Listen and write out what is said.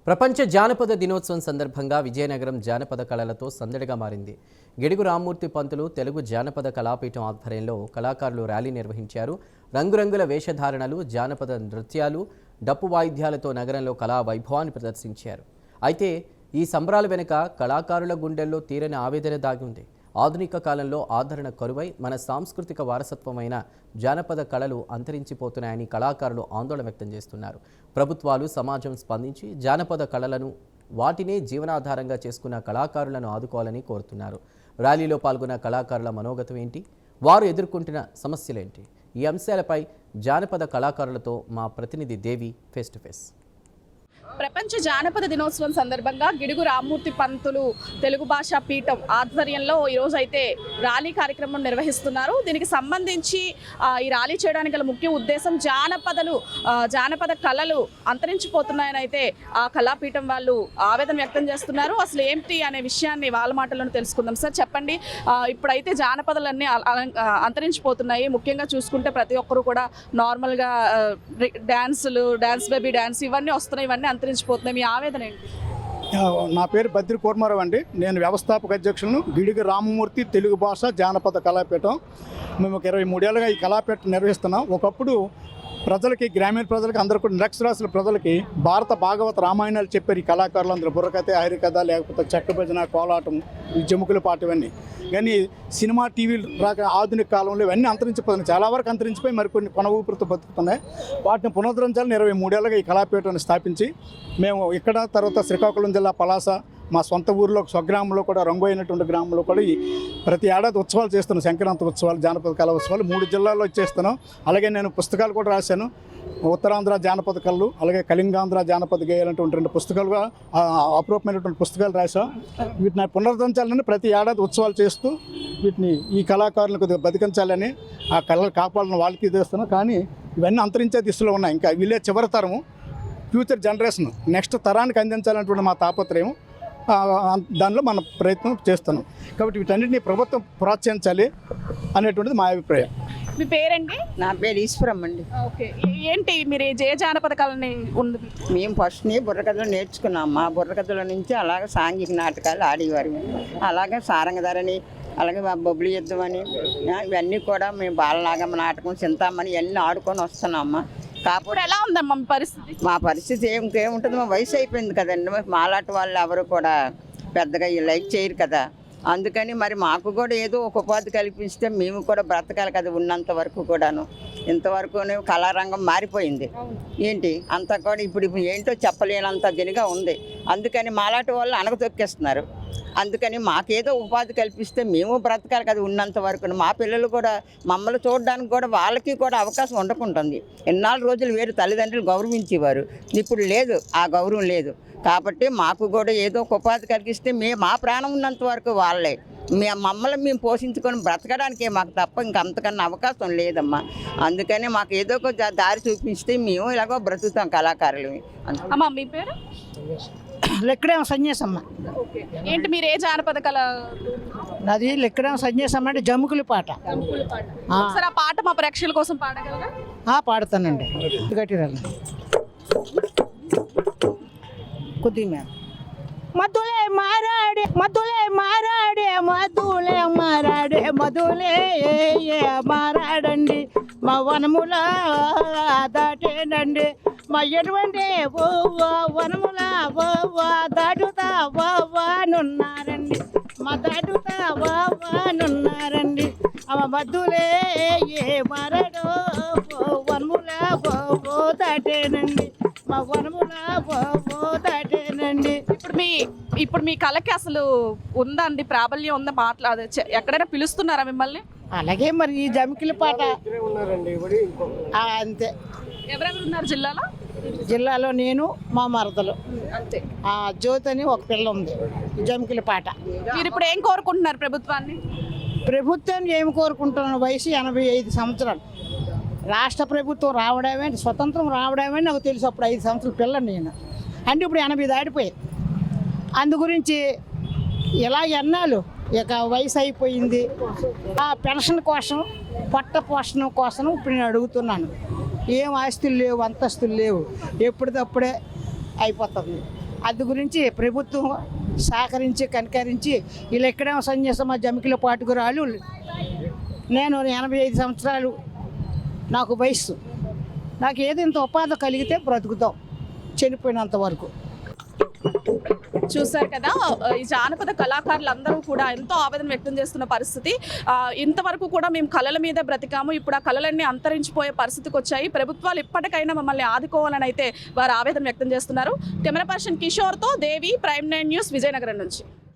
ప్రపంచ జానపద దినోత్సవం సందర్భంగా విజయనగరం జానపద కళలతో సందడిగా మారింది. గిడుగు రామ్మూర్తి పంతులు తెలుగు జానపద కళాపీఠం ఆధ్వర్యంలో కళాకారులు ర్యాలీ నిర్వహించారు. రంగురంగుల వేషధారణలు, జానపద నృత్యాలు, డప్పు వాయిద్యాలతో నగరంలో కళా వైభవాన్ని ప్రదర్శించారు. అయితే ఈ సంబరాల వెనుక కళాకారుల గుండెల్లో తీరని ఆవేదన దాగి ఉంది. ఆధునిక కాలంలో ఆదరణ కరువై మన సాంస్కృతిక వారసత్వమైన జానపద కళలు అంతరించిపోతున్నాయని కళాకారులు ఆందోళన వ్యక్తం చేస్తున్నారు. ప్రభుత్వాలు, సమాజం స్పందించి జానపద కళలను వాటినే జీవనాధారంగా చేసుకున్న కళాకారులను ఆదుకోవాలని కోరుతున్నారు. ర్యాలీలో పాల్గొన్న కళాకారుల మనోగతం ఏంటి, వారు ఎదుర్కొంటున్న సమస్యలేంటి? ఈ అంశాలపై జానపద కళాకారులతో మా ప్రతినిధి దేవి ఫేస్ టు ఫేస్. ప్రపంచ జానపద దినోత్సవం సందర్భంగా గిడుగు రామ్మూర్తి పంతులు తెలుగు భాషా పీఠం ఆధ్వర్యంలో ఈరోజు అయితే ర్యాలీ కార్యక్రమం నిర్వహిస్తున్నారు. దీనికి సంబంధించి ఈ ర్యాలీ చేయడానికి గల ముఖ్య ఉద్దేశం జానపద కళలు అంతరించిపోతున్నాయని అయితే ఆ కళాపీఠం వాళ్ళు ఆవేదన వ్యక్తం చేస్తున్నారు. అసలు ఏంటి అనే విషయాన్ని వాళ్ళ మాటలను తెలుసుకుందాం. సార్ చెప్పండి, ఇప్పుడైతే జానపదాలన్నీ అంతరించిపోతున్నాయి. ముఖ్యంగా చూసుకుంటే ప్రతి ఒక్కరు కూడా నార్మల్గా డ్యాన్స్ బేబీ డ్యాన్స్ ఇవన్నీ వస్తున్నాయి, ఇవన్నీ అంతరించిపోతున్నాయి. మీ ఆవేదన ఏంటి? నా పేరు బద్రి కోర్మారావు అండి. నేను వ్యవస్థాపక అధ్యక్షులను గిడుగు రామమూర్తి తెలుగు భాష జానపద కళాపీఠం. మేము ఒక 23 ఏళ్ళుగా ఈ కళాపీఠం నిర్వహిస్తున్నాం. ఒకప్పుడు ప్రజలకి, గ్రామీణ ప్రజలకి, అందరూ కూడా నిరక్షరాస్యుల ప్రజలకి భారత భాగవత రామాయణాలు చెప్పారు ఈ కళాకారులు అందరూ. బుర్రకథ, హరికథ, లేకపోతే చెక్క భజన, కోలాటం, ఈ జముకుల పాట ఇవన్నీ. కానీ సినిమా, టీవీలు రాక ఆధునిక కాలంలో ఇవన్నీ అంతరించిపోతున్నాయి. చాలా వరకు అంతరించిపోయి మరికొన్ని కొన ఊపిరితో బతుకుతున్నాయి. వాటిని పునరుద్ధరించాలని 23 ఏళ్ళుగా ఈ కళాపీఠాన్ని స్థాపించి మేము ఇక్కడ, తర్వాత శ్రీకాకుళం జిల్లా పలాస, మా సొంత ఊరిలో స్వగ్రామంలో కూడా, రంగు అయినటువంటి గ్రామంలో కూడా ఈ ప్రతి ఏడాది ఉత్సవాలు చేస్తున్నాం. సంక్రాంతి ఉత్సవాలు, జానపద కళా ఉత్సవాలు 3 జిల్లాల్లో చేస్తున్నాం. అలాగే నేను పుస్తకాలు కూడా రాశాను. ఉత్తరాంధ్ర జానపద కళలు, అలాగే కళింగాంధ్ర జానపద గేయాలంటువంటి 2 పుస్తకాలుగా అపరూపమైనటువంటి పుస్తకాలు రాశాం. వీటిని పునరుద్ధరించాలని ప్రతి ఏడాది ఉత్సవాలు చేస్తూ వీటిని ఈ కళాకారులకు బతికించాలని, ఆ కళలు కాపాడాలని వాళ్ళకి చేస్తున్నాం. కానీ ఇవన్నీ అంతరించే దిశలో ఉన్నాయి. ఇంకా వీళ్ళే చివరి తరము, ఫ్యూచర్ జనరేషన్, నెక్స్ట్ తరానికి అందించాలనేటువంటి మా తాపత్రయం. దానిలో మన ప్రయత్నం చేస్తున్నాం. కాబట్టి వీటన్నిటిని ప్రభుత్వం ప్రోత్సహించాలి అనేటువంటిది మా అభిప్రాయం. మీ పేరండి? నా పేరు ఈశ్వరం అండి. ఓకే, ఏంటి మీరు ఏ జానపద కళని ఉంది? మేము ఫస్ట్ని బుర్రకథలు నేర్చుకున్నాం. మా బుర్రకథల నుంచి అలాగే సాంఘిక నాటకాలు ఆడేవారు. అలాగే సారంగధరని, అలాగే బొబ్బిలి యుద్ధం అని, ఇవన్నీ కూడా మేము బాలనాగమ్మ నాటకం, చింతామణి ఇవన్నీ ఆడుకొని వస్తున్నామమ్మా. కాకపోతే ఎలా ఉందమ్మా మీ పరిస్థితి? మా పరిస్థితి ఇంకేముంటుంది, మా వయసు అయిపోయింది కదండి. మాలాంటి వాళ్ళు ఎవరు కూడా పెద్దగా లైక్ చేయరు కదా. అందుకని మరి మాకు కూడా ఏదో ఒక ఉపాధి కల్పిస్తే మేము కూడా బ్రతకాలి కదా. ఉన్నంత వరకు కూడాను ఇంతవరకు కళారంగం మారిపోయింది. ఏంటి అంతా కూడా ఇప్పుడు ఏంటో చెప్పలేనంత దీనిగా ఉంది. అందుకని మాలాంటి వాళ్ళు అణగతొక్కేస్తున్నారు. అందుకని మాకేదో ఉపాధి కల్పిస్తే మేము బ్రతకాలి కదా ఉన్నంత వరకు. మా పిల్లలు కూడా మమ్మల్ని చూడడానికి కూడా వాళ్ళకి కూడా అవకాశం ఉండకుంటుంది. ఎన్నాళ్ళు రోజులు వేరు తల్లిదండ్రులు గౌరవించేవారు, ఇప్పుడు లేదు, ఆ గౌరవం లేదు. కాబట్టి మాకు కూడా ఏదో ఒక ఉపాధి కలిగిస్తే మా ప్రాణం ఉన్నంత వరకు వాళ్ళే మమ్మల్ని మేము పోషించుకొని బ్రతకడానికే మాకు తప్ప ఇంకంతకన్నా అవకాశం లేదమ్మా. అందుకని మాకు ఏదో ఒక దారి చూపిస్తే మేము ఇలాగో బ్రతుకుతాం కళాకారులు. అమ్మా మీ పేరు? లెక్కడేమో సన్యాసమ్మ. ఏంటి మీరు ఏ జానపద కళ? అది లెక్కడేమో సన్యాసమ్మ అంటే జముకుల పాట. సరే, ఆ పాట మా ప్రేక్షకుల కోసం పాడగలరా? పాడతానండి. గట్టిరాలి కొద్దిగా. మధులే మారాడే, మధులే మారాడే, మధులే మారాడే, మధులే మారాడండి, మా వనముల దాటేనండి, మా ఎటువంటి వనముల దాటుతా నున్నారండి, మా దాటుతా నున్నారండి, మధులే మారాడో వనముల దాటేనండి, మా వనముల దాటేనండి. ఇప్పుడు మీ కళకి అసలు ఉందండి, ప్రాబల్యం ఉందా? ఎక్కడైనా పిలుస్తున్నారా మిమ్మల్ని? అలాగే మరి ఈ జమికిల పాట అంతే. ఎవరెవరు ఉన్నారు జిల్లాలో? జిల్లాలో నేను, మా మరదలు అంతే. ఆ జ్యోతి అని ఒక పిల్ల ఉంది. జమికిల పాట. మీరు ఇప్పుడు ఏం కోరుకుంటున్నారు ప్రభుత్వాన్ని? ప్రభుత్వాన్ని ఏమి కోరుకుంటున్నాను? వయసు 85 సంవత్సరాలు. రాష్ట్ర ప్రభుత్వం రావడమే, స్వతంత్రం రావడమే నాకు తెలుసు. అప్పుడు 5 సంవత్సరాల పిల్లని నేను, అంటే ఇప్పుడు 80 దాటిపోయాయి. అందు గురించి ఇలా ఎన్నాళ్ళు ఇక వయసు అయిపోయింది. ఆ పెన్షన్ కోసం, పొట్ట పోషణ కోసం ఇప్పుడు నేను అడుగుతున్నాను. ఏం ఆస్తులు లేవు, అంతస్తులు లేవు, ఎప్పటికప్పుడే అయిపోతుంది. అందు గురించి ప్రభుత్వం సహకరించి కనికరించి వీళ్ళు ఎక్కడే సన్యాసం మా జమికిలో పాటుకురాళ్ళు. నేను 85 సంవత్సరాలు నాకు వయస్సు. నాకు ఏదో ఇంత ఉపాధి కలిగితే బ్రతుకుతాం చనిపోయినంత వరకు. చూశారు కదా, ఈ జానపద కళాకారులందరూ కూడా ఎంతో ఆవేదన వ్యక్తం చేస్తున్న పరిస్థితి. ఇంతవరకు కూడా మేము కళల మీద బ్రతికాము, ఇప్పుడు ఆ కళలన్నీ అంతరించిపోయే పరిస్థితికి వచ్చాయి. ప్రభుత్వాలు ఇప్పటికైనా మమ్మల్ని ఆదుకోవాలని అయితే వారు ఆవేదన వ్యక్తం చేస్తున్నారు. కెమెరా పర్సన్ కిషోర్తో దేవి, ప్రైమ్ 9 న్యూస్, విజయనగరం నుంచి.